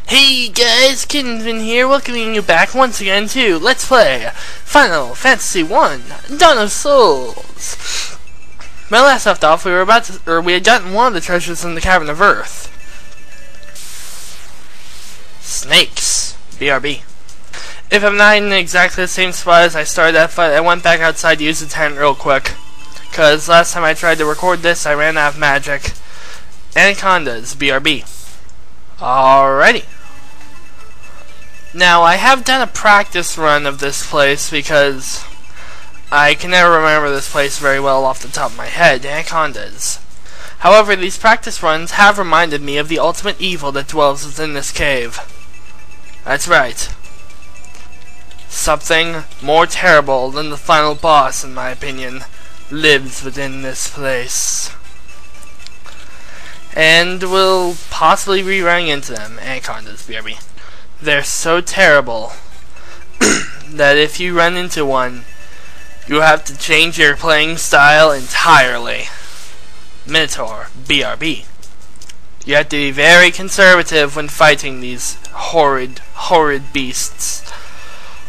Hey guys, Kittenvin here, welcoming you back once again to Let's Play Final Fantasy 1 Dawn of Souls. When I last left off, we had gotten one of the treasures in the Cavern of Earth. Snakes. BRB. If I'm not in exactly the same spot as I started that fight, I went back outside to use the tent real quick. Cause last time I tried to record this, I ran out of magic. Anacondas. BRB. Alrighty. Now, I have done a practice run of this place because I can never remember this place very well off the top of my head, Anacondas. However, these practice runs have reminded me of the ultimate evil that dwells within this cave. That's right. Something more terrible than the final boss, in my opinion, lives within this place. And we'll possibly be running into them, Anacondas, BRB. They're so terrible that if you run into one, you have to change your playing style entirely. Minotaur, BRB. You have to be very conservative when fighting these horrid beasts,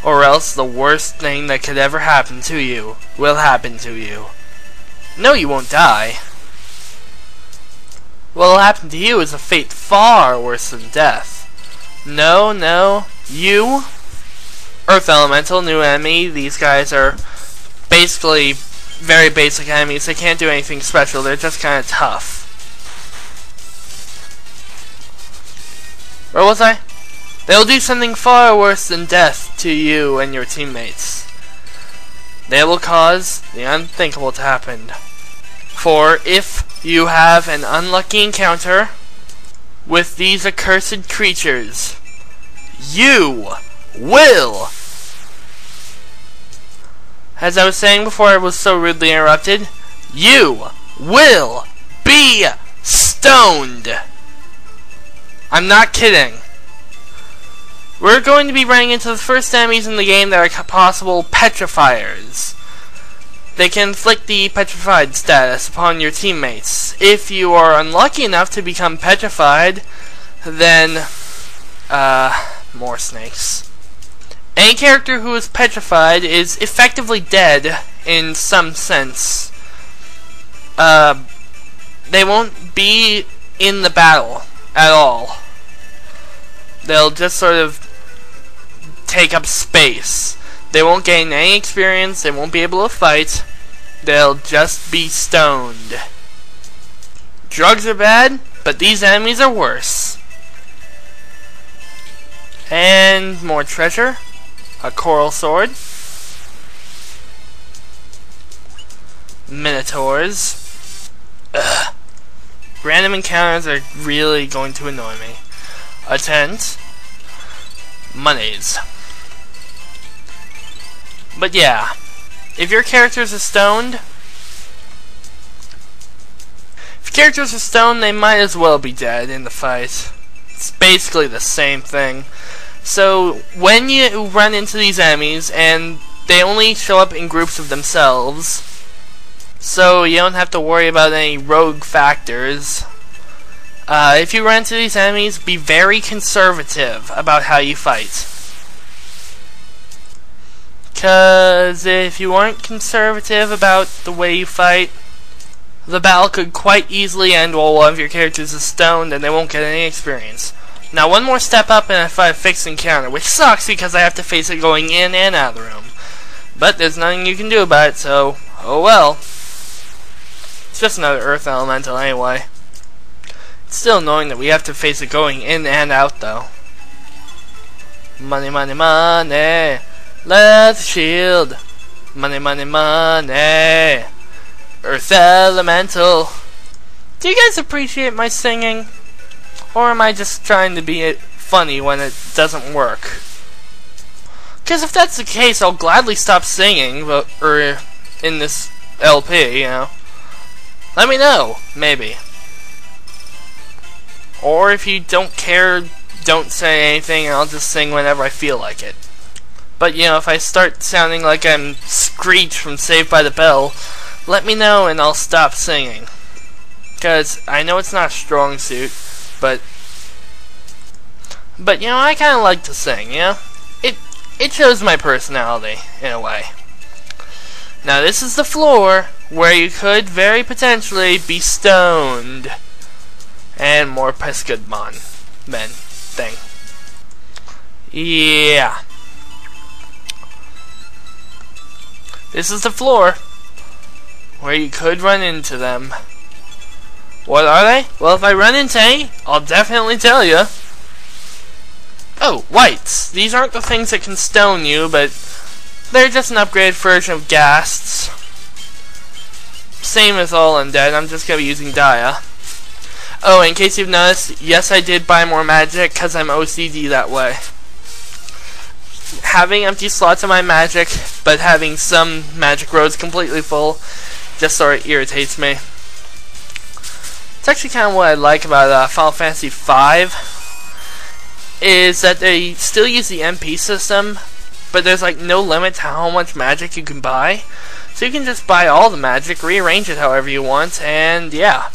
or else the worst thing that could ever happen to you will happen to you. No, you won't die. What will happen to you is a fate far worse than death. No, you, Earth Elemental, new enemy. These guys are basically very basic enemies. They can't do anything special. They're just kind of tough. Where was I? They'll do something far worse than death to you and your teammates. They will cause the unthinkable to happen. For if you have an unlucky encounter with these accursed creatures, you will, as I was saying before I was so rudely interrupted, you will be stoned. I'm not kidding. We're going to be running into the first enemies in the game that are possible petrifiers. They can inflict the petrified status upon your teammates. If you are unlucky enough to become petrified, then, more snakes. Any character who is petrified is effectively dead in some sense. They won't be in the battle at all. They'll just sort of take up space. They won't gain any experience, they won't be able to fight, they'll just be stoned. Drugs are bad, but these enemies are worse. And more treasure. A coral sword. Minotaurs. Ugh. Random encounters are really going to annoy me. A tent. Monies. But yeah, if your characters are stoned, they might as well be dead in the fight. It's basically the same thing. So when you run into these enemies, and they only show up in groups of themselves, so you don't have to worry about any rogue factors. If you run into these enemies, be very conservative about how you fight. Because if you aren't conservative about the way you fight, the battle could quite easily end while one of your characters is stoned and they won't get any experience. Now one more step up and I fight a fixed encounter, which sucks because I have to face it going in and out of the room. But there's nothing you can do about it, so oh well. It's just another Earth Elemental anyway. It's still annoying that we have to face it going in and out though. Money, money, money. Let's shield. Money, money, money. Earth Elemental. Do you guys appreciate my singing? Or am I just trying to be funny when it doesn't work? Because if that's the case, I'll gladly stop singing, or in this LP, you know. Let me know, maybe. Or if you don't care, don't say anything, and I'll just sing whenever I feel like it. But, you know, if I start sounding like I'm Screech from Saved by the Bell, let me know and I'll stop singing. Because I know it's not a strong suit, but But you know, I kind of like to sing. You know, it shows my personality in a way. Now this is the floor where you could very potentially be stoned. And more Peskudmon men thing. Yeah. This is the floor where you could run into them. What are they? Well, if I run into any, I'll definitely tell you. Oh, whites. These aren't the things that can stone you, but they're just an upgraded version of ghasts. Same as all undead, I'm just going to be using Dia. Oh, in case you've noticed, yes, I did buy more magic because I'm OCD that way. Having empty slots in my magic, but having some magic roads completely full, just sort of irritates me. It's actually kind of what I like about Final Fantasy V, is that they still use the MP system, but there's like no limit to how much magic you can buy. So you can just buy all the magic, rearrange it however you want, and yeah.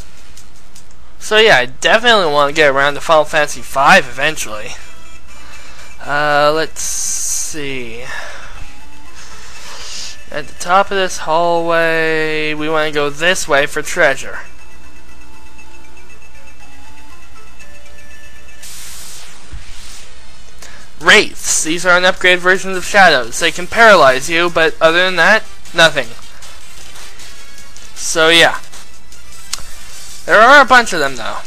So yeah, I definitely want to get around to Final Fantasy V eventually. Let's see. At the top of this hallway, we want to go this way for treasure. Wraiths. These are an upgraded versions of shadows. They can paralyze you, but other than that, nothing. So yeah. There are a bunch of them though.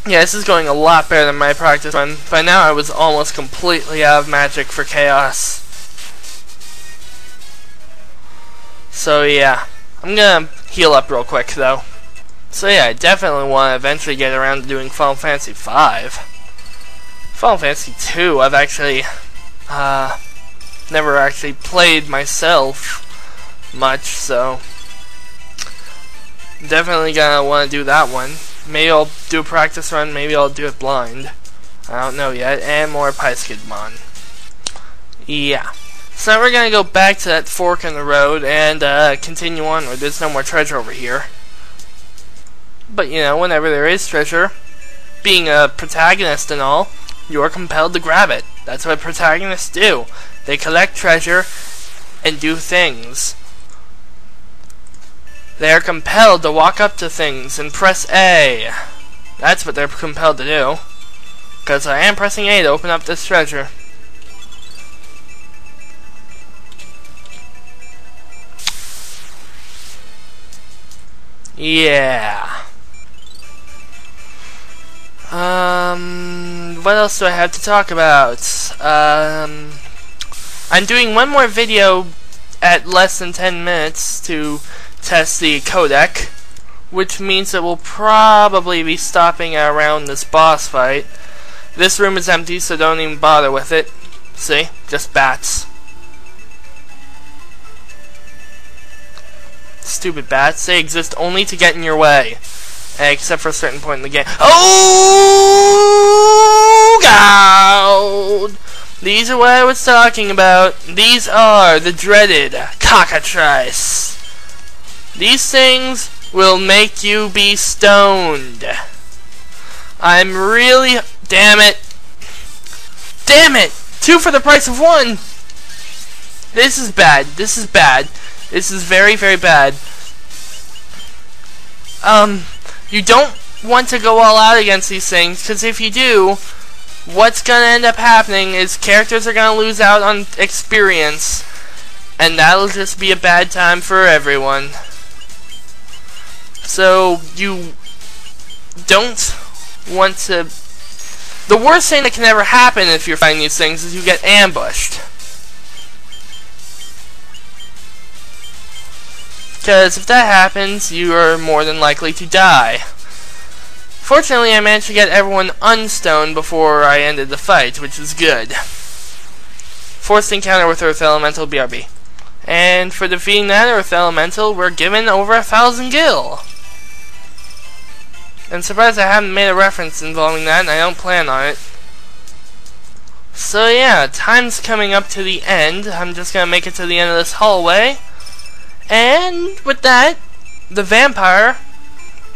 Yeah, this is going a lot better than my practice run. By now I was almost completely out of magic for chaos. So yeah. I'm gonna heal up real quick though. So yeah, I definitely want to eventually get around to doing Final Fantasy V. Final Fantasy II, I've actually never actually played myself much, so definitely gonna want to do that one. Maybe I'll do a practice run, maybe I'll do it blind. I don't know yet. And more Peskudmon. Yeah. So now we're gonna go back to that fork in the road and continue onward. There's no more treasure over here. But you know, whenever there is treasure, being a protagonist and all, you're compelled to grab it. That's what protagonists do. They collect treasure and do things. They are compelled to walk up to things and press A. That's what they're compelled to do. Because I am pressing A to open up this treasure. Yeah. What else do I have to talk about? I'm doing one more video at less than 10 minutes to test the codec, which means that we'll probably be stopping around this boss fight. This room is empty, so don't even bother with it. See? Just bats. Stupid bats. They exist only to get in your way. Except for a certain point in the game. Oh, God! These are what I was talking about. These are the dreaded cockatrice. These things will make you be stoned. I'm really... Damn it. Damn it! 2 for the price of 1! This is bad. This is bad. This is very, very bad. You don't want to go all out against these things, because if you do, what's going to end up happening is characters are going to lose out on experience, and that'll just be a bad time for everyone. So, you don't want to... The worst thing that can ever happen if you're fighting these things is you get ambushed. Because if that happens, you are more than likely to die. Fortunately, I managed to get everyone unstoned before I ended the fight, which is good. Forced encounter with Earth Elemental BRB. And for defeating that Earth Elemental, we're given over 1,000 gil. I'm surprised I haven't made a reference involving that, and I don't plan on it. So yeah, time's coming up to the end. I'm just gonna make it to the end of this hallway. And with that, the vampire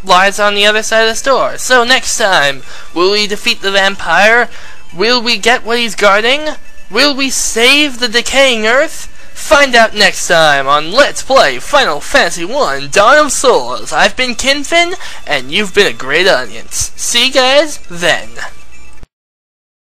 lies on the other side of this door. So next time, will we defeat the vampire? Will we get what he's guarding? Will we save the decaying Earth? Find out next time on Let's Play Final Fantasy 1 Dawn of Souls. I've been Kinfin, and you've been a great audience. See you guys then.